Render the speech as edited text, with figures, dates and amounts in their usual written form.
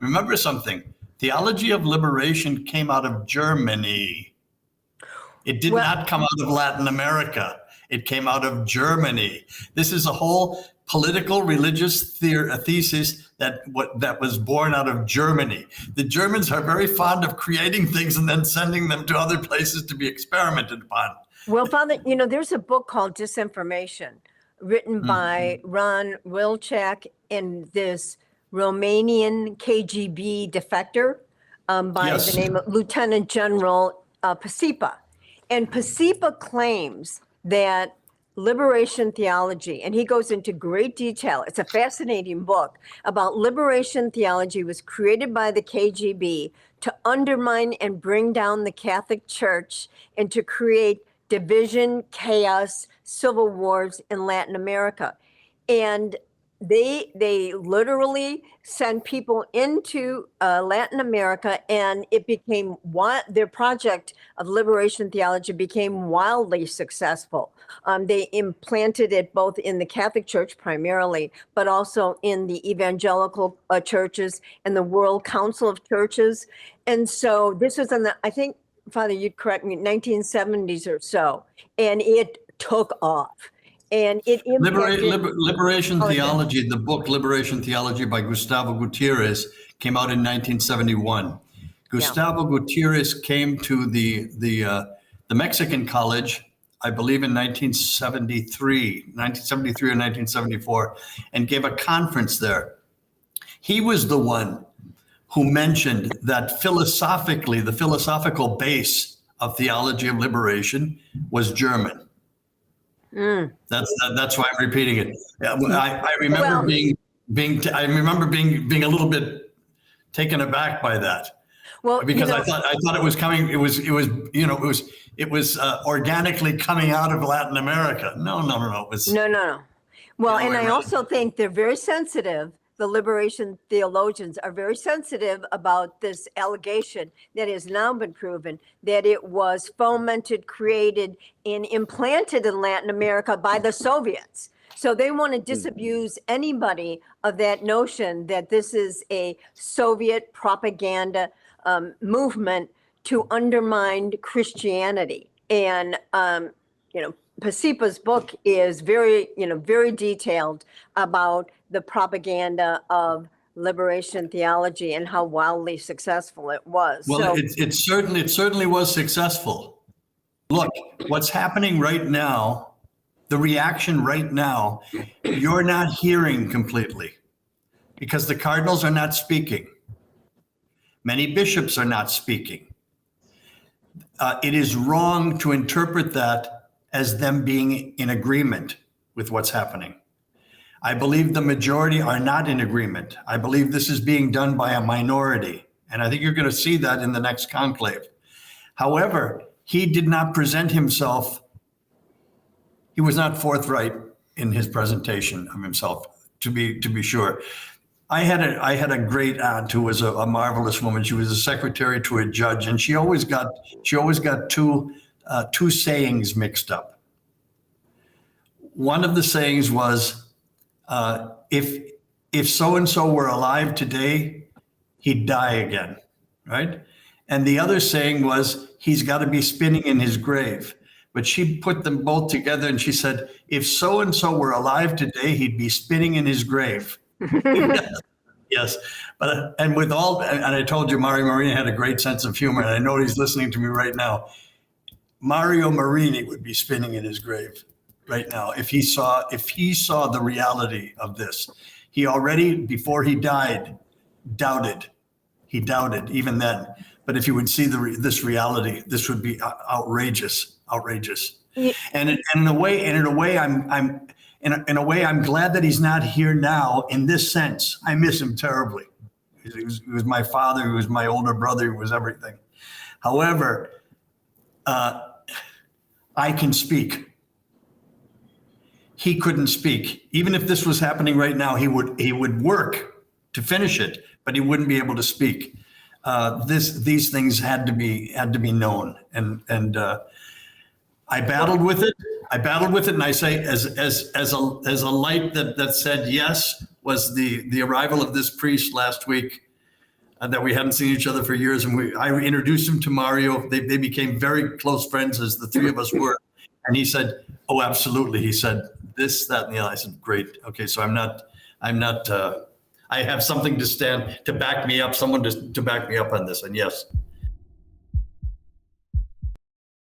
remember something. Theology of liberation came out of Germany. It did not come out of Latin America. It came out of Germany. This is a whole political religious thesis that was born out of Germany. The Germans are very fond of creating things and then sending them to other places to be experimented upon. Well, Father, there's a book called Disinformation written by Ron Wilczek and this Romanian KGB defector by the name of Lieutenant General Pasipa. And Pasipa claims that liberation theology, and he goes into great detail. It's a fascinating book about liberation theology was created by the KGB to undermine and bring down the Catholic Church and to create division, chaos, civil wars in Latin America. And they literally sent people into Latin America, and it became their project of liberation theology became wildly successful. They implanted it both in the Catholic Church primarily, but also in the evangelical churches and the World Council of Churches. And so this was in the, I think, Father, you'd correct me, 1970s or so, and it took off. And it Liberation Theology, the book Liberation Theology by Gustavo Gutierrez came out in 1971. Gustavo Gutierrez came to the Mexican College, I believe in 1973 or 1974, and gave a conference there. He was the one who mentioned that philosophically, the philosophical base of theology of liberation was German. That's why I'm repeating it. I remember being a little bit taken aback by that. Well, because I thought it was coming. It was organically coming out of Latin America. No. It was no. Well, and I also think they're very sensitive. The liberation theologians are very sensitive about this allegation that has now been proven that it was fomented, created, and implanted in Latin America by the Soviets. So they want to disabuse anybody of that notion that this is a Soviet propaganda movement to undermine Christianity. And, Pasipa's book is very detailed about the propaganda of liberation theology and how wildly successful it was. Well, it certainly was successful. Look, what's happening right now, the reaction right now, you're not hearing completely because the cardinals are not speaking. Many bishops are not speaking. It is wrong to interpret that as them being in agreement with what's happening. I believe the majority are not in agreement. I believe this is being done by a minority. And I think you're going to see that in the next conclave. However, he did not present himself. He was not forthright in his presentation of himself, to be sure. I had a great aunt who was a marvelous woman. She was a secretary to a judge, and she always got two sayings mixed up. One of the sayings was, if so-and-so were alive today, he'd die again, right? And the other saying was, he's got to be spinning in his grave. But she put them both together and she said, if so-and-so were alive today, he'd be spinning in his grave. Yes. And I told you, Mario Marini had a great sense of humor, and I know he's listening to me right now. Mario Marini would be spinning in his grave right now if he saw the reality of this. He already, before he died, doubted. He doubted even then. But if he would see this reality, this would be outrageous. Yeah. And in a way, I'm glad that he's not here now. In this sense, I miss him terribly. He was my father. He was my older brother. He was everything. However, I can speak. He couldn't speak. Even if this was happening right now, he would work to finish it, but he wouldn't be able to speak. These things had to be known, and I battled with it. And I say, as a light that said yes was the arrival of this priest last week. that we hadn't seen each other for years. And I introduced him to Mario. They became very close friends, as the three of us were. And he said, "Oh, absolutely." He said, "This, that, and the other." I said, "Great. Okay. So I'm not, I have something to back me up, someone to back me up on this." And yes.